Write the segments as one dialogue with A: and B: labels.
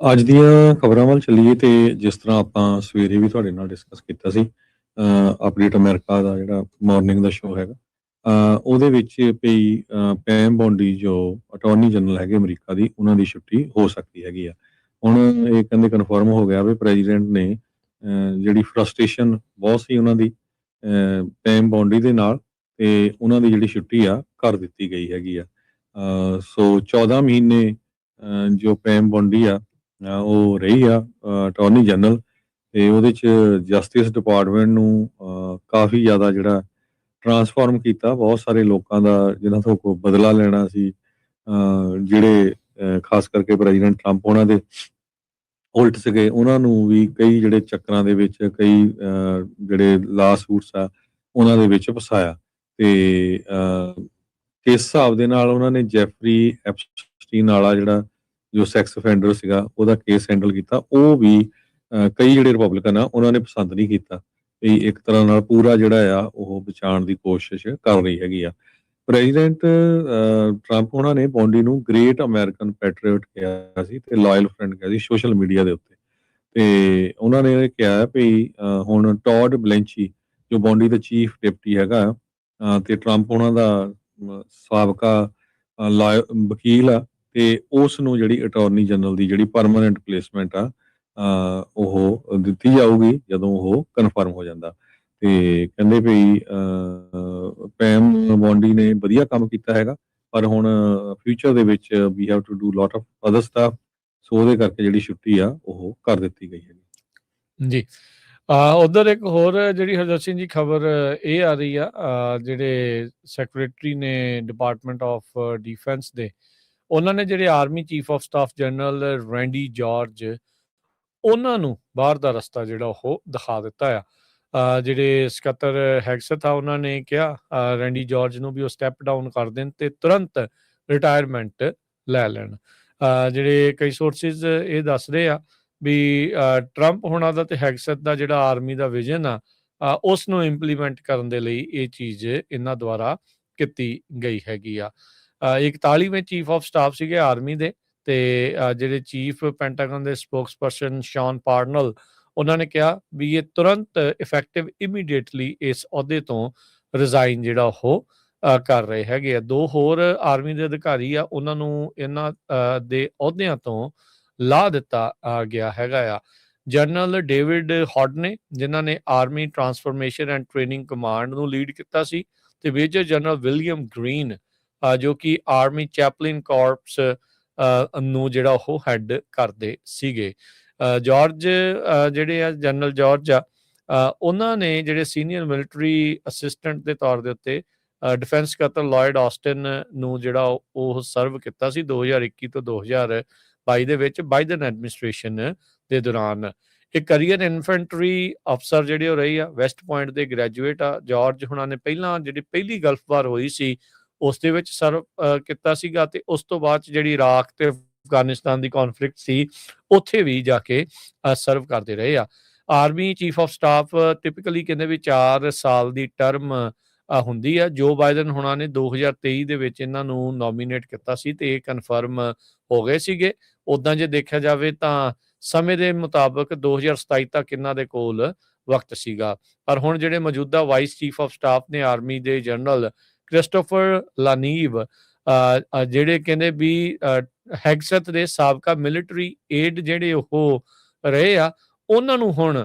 A: ਅੱਜ ਦੀਆਂ ਖਬਰਾਂ ਵੱਲ ਚੱਲੀਏ ਤੇ ਜਿਸ ਤਰ੍ਹਾਂ ਆਪਾਂ ਸਵੇਰੇ ਵੀ ਤੁਹਾਡੇ ਨਾਲ ਡਿਸਕਸ ਕੀਤਾ ਸੀ ਅਪਡੇਟ ਅਮਰੀਕਾ ਦਾ ਜਿਹੜਾ ਮਾਰਨਿੰਗ ਦਾ ਸ਼ੋਅ ਹੈਗਾ ਉਹਦੇ ਵਿੱਚ ਪਈ ਪੈਮ ਬੋਂਡੀ ਜੋ ਅਟਾਰਨੀ ਜਨਰਲ ਹੈਗੇ ਅਮਰੀਕਾ ਦੀ ਉਹਨਾਂ ਦੀ ਛੁੱਟੀ ਹੋ ਸਕਦੀ ਹੈਗੀ ਆ। ਹੁਣ ਇਹ ਕਹਿੰਦੇ ਕਨਫਰਮ ਹੋ ਗਿਆ ਵੀ ਪ੍ਰੈਜ਼ੀਡੈਂਟ ਨੇ ਜਿਹੜੀ ਫਰਸਟ੍ਰੇਸ਼ਨ ਬਹੁਤ ਸੀ ਉਹਨਾਂ ਦੀ ਪੈਮ ਬੋਂਡੀ ਦੇ ਨਾਲ ਤੇ ਉਹਨਾਂ ਦੀ ਜਿਹੜੀ ਛੁੱਟੀ ਆ ਕਰ ਦਿੱਤੀ ਗਈ ਹੈਗੀ ਆ। ਸੋ 14 ਮਹੀਨੇ ਜੋ ਪੈਮ ਬੋਂਡੀ ਆ ਉਹ ਰਹੀ ਆ ਅਟਾਰਨੀ ਜਨਰਲ ਤੇ ਉਹਦੇ ਚ ਜਸਟਿਸ ਡਿਪਾਰਟਮੈਂਟ ਨੂੰ ਕਾਫੀ ਜ਼ਿਆਦਾ ਜਿਹੜਾ ਟਰਾਂਸਫਾਰਮ ਕੀਤਾ। ਬਹੁਤ ਸਾਰੇ ਲੋਕਾਂ ਦਾ ਜਿਨ੍ਹਾਂ ਤੋਂ ਕੋਈ ਬਦਲਾ ਲੈਣਾ ਸੀ ਜਿਹੜੇ ਖਾਸ ਕਰਕੇ ਪ੍ਰੈਜ਼ੀਡੈਂਟ ਟਰੰਪ ਉਹਨਾਂ ਦੇ ਉਲਟ ਸੀਗੇ ਉਹਨਾਂ ਨੂੰ ਵੀ ਕਈ ਜਿਹੜੇ ਚੱਕਰਾਂ ਦੇ ਵਿੱਚ ਕਈ ਜਿਹੜੇ ਲਾ ਸੂਟਸ ਆ ਉਹਨਾਂ ਦੇ ਵਿੱਚ ਫਸਾਇਆ ਤੇ ਕਿਸ ਹਿਸਾਬ ਦੇ ਨਾਲ ਉਹਨਾਂ ਨੇ ਜੈਫਰੀ ਐਪਸਟੀਨ ਵਾਲਾ ਜਿਹੜਾ ਜੋ ਸੈਕਸ ਅਫੈਂਡਰ ਸੀਗਾ ਉਹਦਾ ਕੇਸ ਹੈਂਡਲ ਕੀਤਾ ਉਹ ਵੀ ਕਈ ਜਿਹੜੇ ਰਿਪਬਲਿਕਨ ਆ ਉਹਨਾਂ ਨੇ ਪਸੰਦ ਨਹੀਂ ਕੀਤਾ। ਇਹ ਇੱਕ ਤਰ੍ਹਾਂ ਨਾਲ ਪੂਰਾ ਜਿਹੜਾ ਆ ਉਹ ਬਚਾਉਣ ਦੀ ਕੋਸ਼ਿਸ਼ ਕਰ ਰਹੀ ਹੈਗੀ ਆ। ਪ੍ਰੈਜ਼ੀਡੈਂਟ ਟਰੰਪ ਉਹਨਾਂ ਨੇ ਬੌਂਡੀ ਨੂੰ ਗ੍ਰੇਟ ਅਮਰੀਕਨ ਪੈਟਰੀਅਟ ਕਿਹਾ ਸੀ ਤੇ ਲਾਇਲ ਫਰੈਂਡ ਕਿਹਾ ਸੀ ਸੋਸ਼ਲ ਮੀਡੀਆ ਦੇ ਉੱਤੇ। ਤੇ ਉਹਨਾਂ ਨੇ ਇਹ ਕਿਹਾ ਵੀ ਹੁਣ ਟੌਡ ਬਲੈਂਚੀ ਜੋ ਬੌਂਡੀ ਦਾ ਚੀਫ ਡਿਪਟੀ ਹੈਗਾ ਤੇ ਟਰੰਪ ਉਹਨਾਂ ਦਾ ਸਾਬਕਾ ਵਕੀਲ ਆ ਤੇ ਉਸ ਨੂੰ ਜਿਹੜੀ ਅਟਾਰਨੀ ਜਨਰਲ ਦੀ ਜਿਹੜੀ ਪਰਮਾਨੈਂਟ ਪਲੇਸਮੈਂਟ ਆ ਉਹ ਦਿੱਤੀ ਜਾਊਗੀ ਜਦੋਂ ਉਹ ਕਨਫਰਮ ਹੋ ਜਾਂਦਾ। ਤੇ ਕਹਿੰਦੇ ਵੀ ਪੈਮ ਬੌਂਡੀ ਨੇ ਵਧੀਆ ਕੰਮ ਕੀਤਾ ਹੈਗਾ ਪਰ ਹੁਣ ਫਿਊਚਰ ਦੇ ਵਿੱਚ we have to do lot of other stuff so ਉਹਦੇ ਕਰਕੇ ਜਿਹੜੀ ਛੁੱਟੀ ਆ ਉਹ ਕਰ ਦਿੱਤੀ ਗਈ ਹੈ
B: ਜੀ। ਉਧਰ ਇੱਕ ਹੋਰ ਜਿਹੜੀ ਹਰਜੋਤ ਸਿੰਘ ਜੀ ਖਬਰ ਇਹ ਆ ਰਹੀ ਆ ਜਿਹੜੇ ਸੈਕਟਰੀ ਨੇ ਡਿਪਾਰਟਮੈਂਟ ਆਫ ਡਿਫੈਂਸ ਦੇ ਉਹਨਾਂ ਨੇ ਜਿਹੜੇ army chief of staff general Randy George ਉਹਨਾਂ ਨੂੰ ਬਾਹਰ ਦਾ ਰਸਤਾ ਜਿਹੜਾ ਉਹ ਦਿਖਾ ਦਿੱਤਾ ਆ। ਜਿਹੜੇ ਸਕੱਤਰ ਹੈਗਸਥ ਆ ਉਹਨਾਂ ਨੇ ਕਿਹਾ ਰੈਂਡੀ ਜਾਰਜ ਨੂੰ ਵੀ ਉਹ ਸਟੈਪ ਡਾਊਨ ਕਰ ਦੇਣ ਤੇ ਤੁਰੰਤ ਰਿਟਾਇਰਮੈਂਟ ਲੈ ਲੈਣ। ਜਿਹੜੇ ਕਈ ਸੋਰਸਿਸ ਇਹ ਦੱਸਦੇ ਆ ਵੀ ਟਰੰਪ ਹੋਣਾ ਦਾ ਤੇ ਹੈਗਸਥ ਦਾ ਜਿਹੜਾ ਆਰਮੀ ਦਾ ਵਿਜ਼ਨ ਆ ਉਸ ਨੂੰ ਇੰਪਲੀਮੈਂਟ ਕਰਨ ਦੇ ਲਈ ਇਹ ਚੀਜ਼ ਇਹਨਾਂ ਦੁਆਰਾ ਕੀਤੀ ਗਈ ਹੈਗੀ ਆ। 41ਵੇਂ ਚੀਫ ਆਫ ਸਟਾਫ ਸੀਗੇ ਆਰਮੀ ਦੇ ਤੇ ਜਿਹੜੇ ਚੀਫ ਪੈਂਟਾਗਨ ਦੇ ਸਪੋਕਸਪਰਸਨ ਸ਼ੌਨ ਪਾਰਨਲ ਉਹਨਾਂ ਨੇ ਕਿਹਾ ਵੀ ਇਹ ਤੁਰੰਤ ਇਫੈਕਟਿਵ ਇਮੀਡੀਏਟਲੀ ਇਸ ਅਹੁਦੇ ਤੋਂ ਰਿਜ਼ਾਈਨ ਜਿਹੜਾ ਉਹ ਕਰ ਰਹੇ ਹੈਗੇ ਆ। ਦੋ ਹੋਰ ਆਰਮੀ ਦੇ ਅਧਿਕਾਰੀ ਆ ਉਹਨਾਂ ਨੂੰ ਇਹਨਾਂ ਦੇ ਅਹੁਦਿਆਂ ਤੋਂ ਲਾਹ ਦਿੱਤਾ ਗਿਆ ਹੈਗਾ ਆ। ਜਨਰਲ ਡੇਵਿਡ ਹੌਡਨੇ ਜਿਨ੍ਹਾਂ ਨੇ army transformation and training command ਨੂੰ ਲੀਡ ਕੀਤਾ ਸੀ ਤੇ ਮੇਜਰ ਜਨਰਲ ਵਿਲੀਅਮ ਗ੍ਰੀਨ ਜੋ ਕਿ ਆਰਮੀ ਚੈਪਲਿਨ ਕਾਰਪਸ ਨੂੰ ਜਿਹੜਾ ਉਹ ਹੈਡ ਕਰਦੇ ਸੀਗੇ। ਜਾਰਜ ਜਿਹੜੇ ਆ ਜਨਰਲ ਜਾਰਜ ਆ ਉਹਨਾਂ ਨੇ ਜਿਹੜੇ ਸੀਨੀਅਰ ਮਿਲਟਰੀ ਅਸਿਸਟੈਂਟ ਦੇ ਤੌਰ ਦੇ ਉੱਤੇ ਡਿਫੈਂਸ ਸਕੱਤਰ ਲਾਇਡ ਆਸਟਨ ਨੂੰ ਜਿਹੜਾ ਉਹ ਸਰਵ ਕੀਤਾ ਸੀ 2021 ਤੋਂ 2022 ਦੇ ਵਿੱਚ ਬਾਈਡਨ ਐਡਮਿਨਿਸਟ੍ਰੇਸ਼ਨ ਦੇ ਦੌਰਾਨ। ਇਹ ਕਰੀਅਰ ਇਨਫੈਂਟਰੀ ਅਫਸਰ ਜਿਹੜੇ ਉਹ ਰਹੀ ਆ ਵੈਸਟ ਪੁਆਇੰਟ ਦੇ ਗ੍ਰੈਜੂਏਟ ਆ। ਜਾਰਜ ਹੁਣਾਂ ਨੇ ਜਿਹੜੀ ਪਹਿਲੀ ਗਲਫ ਵਾਰ ਹੋਈ ਸੀ ਉਸ ਦੇ ਵਿੱਚ ਸਰਵ ਕੀਤਾ ਸੀਗਾ ਤੇ ਉਸ ਤੋਂ ਬਾਅਦ ਜਿਹੜੀ ਇਰਾਕ ਤੇ ਅਫਗਾਨਿਸਤਾਨ ਦੀ ਕੌਨਫਲਿਕਟ ਸੀ ਉੱਥੇ ਵੀ ਜਾ ਕੇ ਸਰਵ ਕਰਦੇ ਰਹੇ ਆ। Army chief of staff typically ਕਹਿੰਦੇ ਵੀ 4 ਸਾਲ ਦੀ ਟਰਮ ਹੁੰਦੀ ਆ। ਜੋ ਬਾਈਡਨ ਹੁਣਾਂ ਨੇ 2023 ਦੇ ਵਿੱਚ ਇਹਨਾਂ ਨੂੰ ਨੋਮੀਨੇਟ ਕੀਤਾ ਸੀ ਤੇ ਇਹ ਕਨਫਰਮ ਹੋ ਗਏ ਸੀਗੇ। ਉੱਦਾਂ ਜੇ ਦੇਖਿਆ ਜਾਵੇ ਤਾਂ ਸਮੇਂ ਦੇ ਮੁਤਾਬਕ 2027 ਤੱਕ ਇਹਨਾਂ ਦੇ ਕੋਲ ਵਕਤ ਸੀਗਾ। ਪਰ ਹੁਣ ਜਿਹੜੇ ਮੌਜੂਦਾ ਵਾਈਸ ਚੀਫ ਆਫ ਸਟਾਫ ਨੇ ਆਰਮੀ ਦੇ ਜਨਰਲ ਕ੍ਰਿਸਟੋਫਰ ਲਾਨੀਵ ਜਿਹੜੇ ਕਹਿੰਦੇ ਵੀ ਹੈਗਸਥ ਦੇ ਸਾਬਕਾ ਮਿਲਟਰੀ ਏਡ ਜਿਹੜੇ ਉਹ ਰਹੇ ਆ ਉਹਨਾਂ ਨੂੰ ਹੁਣ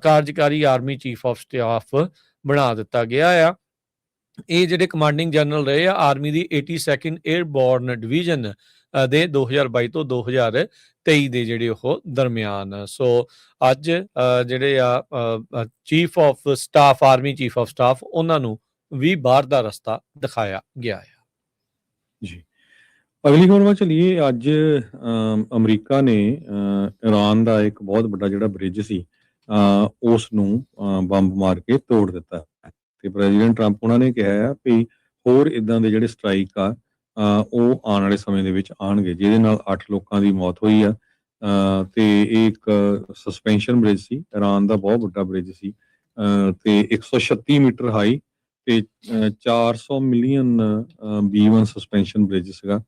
B: ਕਾਰਜਕਾਰੀ ਆਰਮੀ ਚੀਫ ਆਫ ਸਟਾਫ ਬਣਾ ਦਿੱਤਾ ਗਿਆ ਆ। ਇਹ ਜਿਹੜੇ ਕਮਾਂਡਿੰਗ ਜਨਰਲ ਰਹੇ ਆ ਆਰਮੀ ਦੀ 82nd ਏਅਰਬੋਰਨ ਡਿਵੀਜ਼ਨ ਦੇ 2022 ਤੋਂ 2023 ਦੇ ਜਿਹੜੇ ਉਹ ਦਰਮਿਆਨ। ਸੋ ਅੱਜ ਜਿਹੜੇ ਆ chief of staff army chief of staff ਉਹਨਾਂ ਨੂੰ ਵੀ ਬਾਹਰ ਦਾ ਰਸਤਾ ਦਿਖਾਇਆ ਗਿਆ ਹੈ
A: ਜੀ। ਅਗਲੀ ਖਬਰ ਵੱਲ ਚੱਲੀਏ। ਅੱਜ ਅਮਰੀਕਾ ਨੇ ਇਰਾਨ ਦਾ ਇੱਕ ਬਹੁਤ ਵੱਡਾ ਜਿਹੜਾ ਬ੍ਰਿਜ ਸੀ ਉਸ ਨੂੰ ਬੰਬ ਮਾਰ ਕੇ ਤੋੜ ਦਿੱਤਾ ਤੇ ਪ੍ਰੈਜ਼ੀਡੈਂਟ ਟਰੰਪ ਉਹਨਾਂ ਨੇ ਕਿਹਾ ਆ ਵੀ ਹੋਰ ਇਦਾਂ ਦੇ ਜਿਹੜੇ ਸਟ੍ਰਾਈਕ ਆ ਉਹ ਆਉਣ ਵਾਲੇ ਸਮੇਂ ਦੇ ਵਿੱਚ ਆਉਣਗੇ ਜਿਹਦੇ ਨਾਲ 8 ਲੋਕਾਂ ਦੀ ਮੌਤ ਹੋਈ ਆ ਤੇ ਇਹ ਇੱਕ ਸਸਪੈਂਸ਼ਨ ਬ੍ਰਿਜ ਸੀ ਇਰਾਨ ਦਾ ਬਹੁਤ ਵੱਡਾ ਬ੍ਰਿਜ ਸੀ ਤੇ 136 ਮੀਟਰ ਹਾਈ ਤੇ 400 ਮਿਲੀਅਨ B1 ਸਸਪੈਂਸ਼ਨ ਬ੍ਰਿਜ ਸੀਗਾ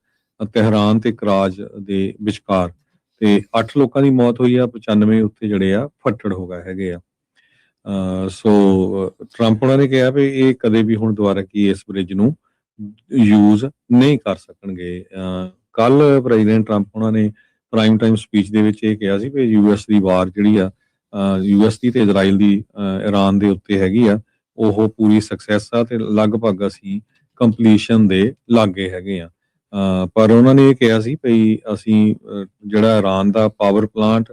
A: ਤਹਿਰਾਨ ਤੇ ਕਰਾਜ ਦੇ ਵਿਚਕਾਰ ਤੇ 8 ਲੋਕਾਂ ਦੀ ਮੌਤ ਹੋਈ ਆ, 95 ਉੱਤੇ ਜਿਹੜੇ ਆ ਫੱਟੜ ਹੋ ਗਏ ਹੈਗੇ ਆ। ਸੋ ਟਰੰਪ ਉਹਨਾਂ ਨੇ ਕਿਹਾ ਵੀ ਇਹ ਕਦੇ ਵੀ ਹੁਣ ਦੁਬਾਰਾ ਕੀ ਇਸ ਬ੍ਰਿਜ ਨੂੰ ਯੂਜ਼ ਨਹੀਂ ਕਰ ਸਕਣਗੇ। ਕੱਲ ਪ੍ਰੈਜ਼ੀਡੈਂਟ ਟਰੰਪ ਉਹਨਾਂ ਨੇ ਪ੍ਰਾਈਮ ਟਾਈਮ ਸਪੀਚ ਦੇ ਵਿੱਚ ਇਹ ਕਿਹਾ ਸੀ ਵੀ ਯੂਐਸ ਦੀ ਵਾਰ ਜਿਹੜੀ ਆ, ਯੂਐਸ ਦੀ ਤੇ ਇਜ਼ਰਾਈਲ ਦੀ ਇਰਾਨ ਦੇ ਉੱਤੇ ਹੈਗੀ ਆ, ਉਹ ਪੂਰੀ ਸਕਸੈਸ ਆ ਤੇ ਲਗਭਗ ਅਸੀਂ ਕੰਪਲੀਸ਼ਨ ਦੇ ਲਾਗੇ ਹੈਗੇ ਆ। ਪਰ ਉਹਨਾਂ ਨੇ ਇਹ ਕਿਹਾ ਸੀ ਵੀ ਅਸੀਂ ਜਿਹੜਾ ਇਰਾਨ ਦਾ ਪਾਵਰ ਪਲਾਂਟ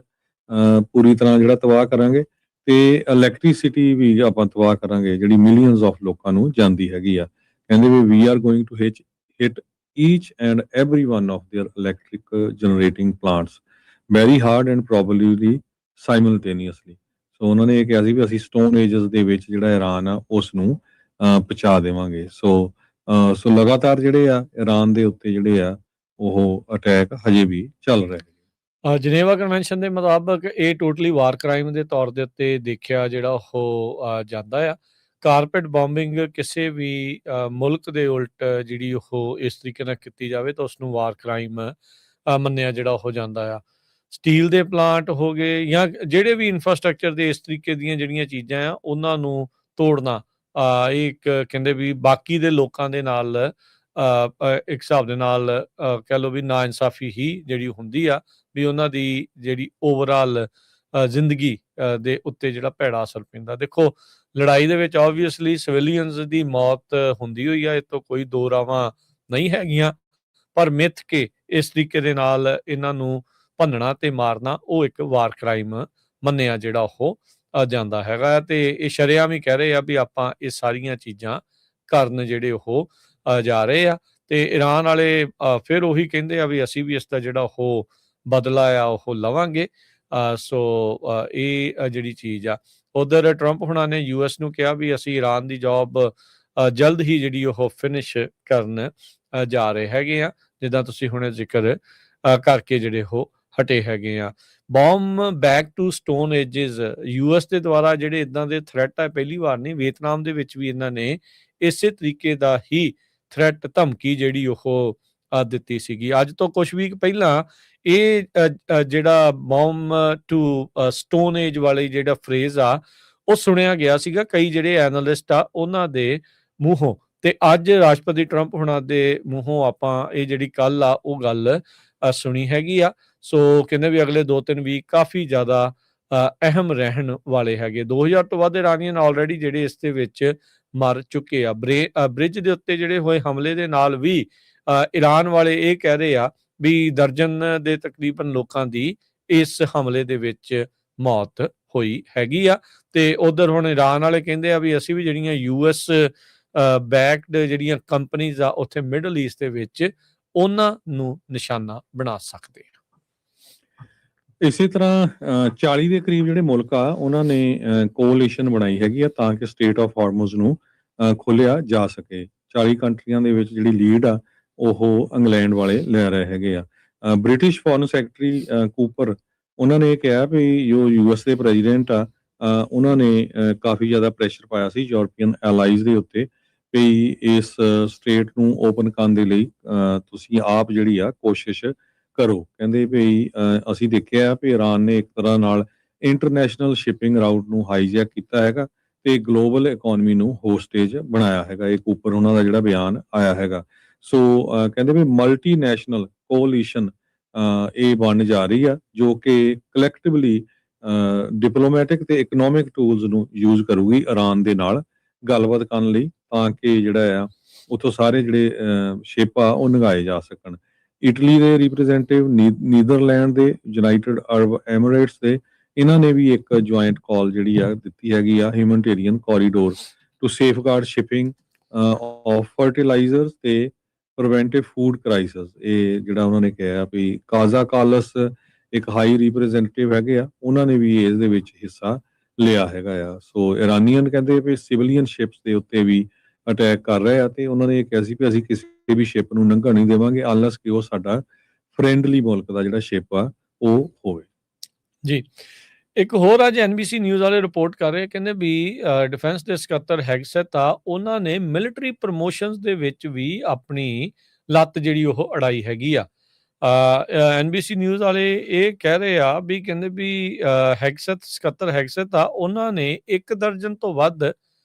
A: ਪੂਰੀ ਤਰ੍ਹਾਂ ਜਿਹੜਾ ਤਬਾਹ ਕਰਾਂਗੇ ਤੇ ਇਲੈਕਟ੍ਰਿਸਿਟੀ ਵੀ ਆਪਾਂ ਤਬਾਹ ਕਰਾਂਗੇ ਜਿਹੜੀ ਮਿਲੀਅਨਸ ਆਫ ਲੋਕਾਂ ਨੂੰ ਜਾਂਦੀ ਹੈਗੀ ਆ। ਕਹਿੰਦੇ we are going to hit each and every one of their electric generating plants very hard and probably simultaneously। ਸੋ ਉਹਨਾਂ ਨੇ ਇਹ ਕਿਹਾ ਸੀ ਵੀ ਅਸੀਂ ਸਟੋਨ ਏਜਸ ਦੇ ਵਿੱਚ ਜਿਹੜਾ ਇਰਾਨ ਆ ਉਸ ਨੂੰ ਪਹੁੰਚਾ ਦੇਵਾਂਗੇ। ਸੋ ਲਗਾਤਾਰ ਜਿਹੜੇ ਆ ਇਰਾਨ ਦੇ ਉੱਤੇ ਜਿਹੜੇ ਆ ਉਹ ਅਟੈਕ ਹਜੇ ਵੀ ਚੱਲ ਰਹੇ।
B: ਜਨੇਵਾ ਕਨਵੈਨਸ਼ਨ ਦੇ ਮੁਤਾਬਕ ਇਹ ਟੋਟਲੀ ਵਾਰ ਕ੍ਰਾਈਮ ਦੇ ਤੌਰ ਦੇ ਉੱਤੇ ਦੇਖਿਆ ਜਿਹੜਾ ਉਹ ਜਾਂਦਾ ਆ। ਕਾਰਪੇਟ ਬੰਬਿੰਗ ਕਿਸੇ ਵੀ ਮੁਲਕ ਦੇ ਉਲਟ ਜਿਹੜੀ ਉਹ ਇਸ ਤਰੀਕੇ ਨਾਲ ਕੀਤੀ ਜਾਵੇ ਤਾਂ ਉਸਨੂੰ ਵਾਰ ਕ੍ਰਾਈਮ ਮੰਨਿਆ ਜਿਹੜਾ ਉਹ ਜਾਂਦਾ ਆ। ਸਟੀਲ ਦੇ ਪਲਾਂਟ ਹੋ ਗਏ ਜਾਂ ਜਿਹੜੇ ਵੀ ਇਨਫਰਾਸਟ੍ਰਕਚਰ ਦੇ ਇਸ ਤਰੀਕੇ ਦੀਆਂ ਜਿਹੜੀਆਂ ਚੀਜ਼ਾਂ ਆ ਉਹਨਾਂ ਨੂੰ ਤੋੜਨਾ ਇਹ ਇੱਕ ਕਹਿੰਦੇ ਵੀ ਬਾਕੀ ਦੇ ਲੋਕਾਂ ਦੇ ਨਾਲ ਇੱਕ ਹਿਸਾਬ ਦੇ ਨਾਲ ਕਹਿ ਲਓ ਵੀ ਨਾ ਇਨਸਾਫੀ ਹੀ ਜਿਹੜੀ ਹੁੰਦੀ ਆ, ਵੀ ਉਹਨਾਂ ਦੀ ਜਿਹੜੀ ਓਵਰਆਲ ਜ਼ਿੰਦਗੀ ਦੇ ਉੱਤੇ ਜਿਹੜਾ ਭੈੜਾ ਅਸਰ ਪੈਂਦਾ। ਦੇਖੋ ਲੜਾਈ ਦੇ ਵਿੱਚ ਆਬਵੀਅਸਲੀ ਸਿਵਿਲੀਅਨਸ ਦੀ ਮੌਤ ਹੁੰਦੀ ਹੋਈ ਆ, ਇਹ ਤੋਂ ਕੋਈ ਦੋ ਰਾਵਾਂ ਨਹੀਂ ਹੈਗੀਆਂ, ਪਰ ਮਿੱਥ ਕੇ ਇਸ ਤਰੀਕੇ ਦੇ ਨਾਲ ਇਹਨਾਂ ਨੂੰ ਭੰਨਣਾ ਤੇ ਮਾਰਨਾ ਉਹ ਇੱਕ ਵਾਰ ਕ੍ਰਾਈਮ ਮੰਨਿਆ ਜਿਹੜਾ ਉਹ ਜਾਂਦਾ ਹੈਗਾ। ਤੇ ਇਹ ਸ਼ਰੇਆਮ ਹੀ ਕਹਿ ਰਹੇ ਆ ਵੀ ਆਪਾਂ ਇਹ ਸਾਰੀਆਂ ਚੀਜ਼ਾਂ ਕਰਨ ਜਿਹੜੇ ਉਹ ਜਾ ਰਹੇ ਆ। ਤੇ ਇਰਾਨ ਵਾਲੇ ਫਿਰ ਉਹੀ ਕਹਿੰਦੇ ਆ ਵੀ ਅਸੀਂ ਵੀ ਇਸ ਦਾ ਜਿਹੜਾ ਉਹ ਬਦਲਾ ਆ ਉਹ ਲਵਾਂਗੇ। ਸੋ ਇਹ ਜਿਹੜੀ ਚੀਜ਼ ਆ। ਉਧਰ ਟਰੰਪ ਹੁਣਾਂ ਨੇ ਯੂਐਸ ਨੂੰ ਕਿਹਾ ਵੀ ਅਸੀਂ ਇਰਾਨ ਦੀ ਜੌਬ ਜਲਦ ਹੀ ਜਿਹੜੀ ਉਹ ਫਿਨਿਸ਼ ਕਰਨ ਜਾ ਰਹੇ ਹੈਗੇ ਆ, ਜਿੱਦਾਂ ਤੁਸੀਂ ਹੁਣੇ ਜ਼ਿਕਰ ਕਰਕੇ ਜਿਹੜੇ ਉਹ ਹਟੇ ਹੈਗੇ ਆ। Bomb back to stone ages US ਦੇ ਦੁਆਰਾ ਜਿਹੜੇ ਇਦਾਂ ਦੇ ਥ੍ਰੈਟ ਆ ਪਹਿਲੀ ਵਾਰ ਨਹੀਂ, ਵੀਅਤਨਾਮ ਦੇ ਵਿੱਚ ਵੀ ਇਹਨਾਂ ਨੇ ਇਸੇ ਤਰੀਕੇ ਦਾ ਹੀ ਥ੍ਰੈਟ ਧਮਕੀ ਜਿਹੜੀ ਉਹ ਦਿੱਤੀ ਸੀਗੀ। ਅੱਜ ਤੋਂ ਕੁਝ ਵੀਕ ਪਹਿਲਾਂ ਇਹ ਜਿਹੜਾ ਬੌਮ ਟੂ ਸਟੋਨ ਏਜ ਵਾਲੀ ਜਿਹੜਾ ਫਰੇਜ਼ ਆ ਉਹ ਸੁਣਿਆ ਗਿਆ ਸੀਗਾ ਕਈ ਜਿਹੜੇ ਐਨਾਲਿਸਟ ਆ ਉਹਨਾਂ ਦੇ ਮੂੰਹੋਂ, ਤੇ ਅੱਜ ਰਾਸ਼ਟਰਪਤੀ ਟਰੰਪ ਹੁਣਾਂ ਦੇ ਮੂੰਹੋਂ ਆਪਾਂ ਇਹ ਜਿਹੜੀ ਕੱਲ ਆ ਉਹ ਗੱਲ ਸੁਣੀ ਹੈਗੀ ਆ। ਸੋ ਕਹਿੰਦੇ ਵੀ ਅਗਲੇ 2-3 ਵੀਕ ਕਾਫੀ ਜ਼ਿਆਦਾ ਅਹਿਮ ਰਹਿਣ ਵਾਲੇ ਹੈਗੇ। 2000 ਤੋਂ ਵੱਧ ਇਰਾਨੀਅਨ ਆਲਰੇਡੀ ਜਿਹੜੇ ਇਸ ਦੇ ਵਿੱਚ ਮਰ ਚੁੱਕੇ ਆ। ਬ੍ਰਿਜ ਦੇ ਉੱਤੇ ਜਿਹੜੇ ਹੋਏ ਹਮਲੇ ਦੇ ਨਾਲ ਵੀ ਇਰਾਨ ਵਾਲੇ ਇਹ ਕਹਿ ਰਹੇ ਆ ਵੀ ਦਰਜਨ ਦੇ ਤਕਰੀਬਨ ਲੋਕਾਂ ਦੀ ਇਸ ਹਮਲੇ ਦੇ ਵਿੱਚ ਮੌਤ ਹੋਈ ਹੈਗੀ ਆ। ਤੇ ਉਧਰ ਹੁਣ ਇਰਾਨ ਵਾਲੇ ਕਹਿੰਦੇ ਆ ਵੀ ਅਸੀਂ ਵੀ ਜਿਹੜੀਆਂ ਯੂਐਸ ਬੈਕਡ ਜਿਹੜੀਆਂ ਕੰਪਨੀਜ਼ ਆ ਉੱਥੇ ਮਿਡਲ ਈਸਟ ਦੇ ਵਿੱਚ ਉਹਨਾਂ ਨੂੰ ਨਿਸ਼ਾਨਾ ਬਣਾ ਸਕਦੇ ਆ।
A: ਇਸੇ ਤਰ੍ਹਾਂ 40 ਦੇ ਕਰੀਬ ਜਿਹੜੇ ਮੁਲਕ ਆ ਉਹਨਾਂ ਨੇ ਕੋਅਲੀਸ਼ਨ ਬਣਾਈ ਹੈਗੀ ਆ ਤਾਂ ਕਿ ਸਟੇਟ ਆਫ ਹਾਰਮੋਜ਼ ਨੂੰ ਖੋਲਿਆ ਜਾ ਸਕੇ। 40 ਕੰਟਰੀਆਂ ਦੇ ਵਿੱਚ ਜਿਹੜੀ ਲੀਡ ਆ ਉਹ ਇੰਗਲੈਂਡ ਵਾਲੇ ਲੈ ਰਹੇ ਹੈਗੇ ਆ। ਬ੍ਰਿਟਿਸ਼ ਫੋਰਨ ਸੈਕਟਰੀ ਕੂਪਰ ਉਹਨਾਂ ਨੇ ਇਹ ਕਿਹਾ ਵੀ ਜੋ ਯੂਐਸ ਦੇ ਪ੍ਰੈਜ਼ੀਡੈਂਟ ਆ ਉਹਨਾਂ ਨੇ ਕਾਫੀ ਜ਼ਿਆਦਾ ਪ੍ਰੈਸ਼ਰ ਪਾਇਆ ਸੀ ਯੂਰਪੀਅਨ ਐਲਾਈਜ਼ ਦੇ ਉੱਤੇ ਵੀ ਇਸ ਸਟੇਟ ਨੂੰ ਓਪਨ ਕਰਨ ਦੇ ਲਈ ਤੁਸੀਂ ਆਪ ਜਿਹੜੀ ਆ ਕੋਸ਼ਿਸ਼ ਕਰੋ। ਕਹਿੰਦੇ ਵੀ ਅਸੀਂ ਦੇਖਿਆ ਵੀ ਇਰਾਨ ਨੇ ਇੱਕ ਤਰ੍ਹਾਂ ਨਾਲ ਇੰਟਰਨੈਸ਼ਨਲ ਸ਼ਿਪਿੰਗ ਰਾਊਟ ਨੂੰ ਹਾਈਜੈਕ ਕੀਤਾ ਹੈਗਾ ਤੇ ਗਲੋਬਲ ਇਕਨੋਮੀ ਨੂੰ ਹੋਸਟੇਜ ਬਣਾਇਆ ਹੈਗਾ। ਇਹ ਕੂਪਰ ਉਹਨਾਂ ਦਾ ਜਿਹੜਾ ਬਿਆਨ ਆਇਆ ਹੈਗਾ। ਸੋ ਕਹਿੰਦੇ ਵੀ ਮਲਟੀਨੈਸ਼ਨਲ ਕੋਅਲੀਸ਼ਨ ਇਹ ਬਣ ਜਾ ਰਹੀ ਆ ਜੋ ਕਿ ਕਲੈਕਟਿਵਲੀ ਡਿਪਲੋਮੈਟਿਕ ਤੇ ਇਕਨੋਮਿਕ ਟੂਲਸ ਨੂੰ ਯੂਜ਼ ਕਰੂਗੀ ਇਰਾਨ ਦੇ ਨਾਲ ਗੱਲਬਾਤ ਕਰਨ ਲਈ ਤਾਂ ਕਿ ਜਿਹੜਾ ਆ ਉੱਥੋਂ ਸਾਰੇ ਜਿਹੜੇ ਸ਼ਿਪ ਆ ਉਹ ਨੰਗਾਏ ਜਾ ਸਕਣ। ਇਟਲੀ ਦੇ ਰਿਪਰੈਜ਼ੈਂਟੇਟਿਵ, ਨੀਦਰਲੈਂਡ ਦੇ, ਯੂਨਾਈਟਿਡ ਅਰਬ ਐਮੀਰੇਟਸ ਦੇ, ਇਹਨਾਂ ਨੇ ਵੀ ਇੱਕ ਜੁਆਇੰਟ ਕਾਲ ਜਿਹੜੀ ਆ ਦਿੱਤੀ ਹੈਗੀ ਆ humanitarian corridor to safeguard shipping of fertilizers ਤੇ ਪ੍ਰੀਵੈਂਟਿਵ ਫੂਡ ਕ੍ਰਾਈਸਿਸ। ਇਹ ਜਿਹੜਾ ਉਹਨਾਂ ਨੇ ਕਿਹਾ ਵੀ ਕਾਜ਼ਾ ਕਾਲਸ ਇੱਕ ਹਾਈ ਰਿਪਰੈਜ਼ੈਂਟੇਟਿਵ ਹੈਗੇ ਆ, ਉਹਨਾਂ ਨੇ ਵੀ ਇਸ ਦੇ ਵਿੱਚ ਹਿੱਸਾ ਲਿਆ ਹੈਗਾ ਆ। ਸੋ ਇਰਾਨੀਅਨ ਕਹਿੰਦੇ ਵੀ ਸਿਵਲੀਅਨ ਸ਼ਿਪਸ ਦੇ ਉੱਤੇ ਵੀ ਅਟੈਕ ਕਰ ਰਹੇ ਆ ਤੇ ਉਹਨਾਂ ਨੇ ਇਹ ਕਿਹਾ ਸੀ ਵੀ ਅਸੀਂ ਕਿਸੇ ਵੀ ਸ਼ਿਪ ਨੂੰ ਲੰਘਣ ਨਹੀਂ ਦੇਵਾਂਗੇ ਅਨਲੈਸ ਕਿ ਉਹ ਸਾਡਾ ਫਰੈਂਡਲੀ ਮੁਲਕ ਦਾ ਜਿਹੜਾ ਸ਼ਿਪ ਆ ਉਹ ਹੋਵੇ।
B: ਜੀ ਇੱਕ ਹੋਰ ਅੱਜ NBC ਨਿਊਜ਼ ਵਾਲੇ ਰਿਪੋਰਟ ਕਰ ਰਹੇ ਕਹਿੰਦੇ ਵੀ ਡਿਫੈਂਸ ਦੇ ਸਕੱਤਰ ਹੈਗਸੈਟ ਆ ਉਹਨਾਂ ਨੇ ਮਿਲਟਰੀ ਪ੍ਰਮੋਸ਼ਨਸ ਦੇ ਵਿੱਚ ਵੀ ਆਪਣੀ ਲੱਤ ਜਿਹੜੀ ਉਹ ਅੜਾਈ ਹੈਗੀ ਆ। ਐਨਬੀਸੀ ਨਿਊਜ਼ ਵਾਲੇ ਇਹ ਕਹਿ ਰਹੇ ਆ ਵੀ ਕਹਿੰਦੇ ਵੀ ਹੈਗਸਤ ਸਕੱਤਰ ਹੈਗਸਤ ਆ ਉਹਨਾਂ ਨੇ 1 ਦਰਜਨ ਤੋਂ ਵੱਧ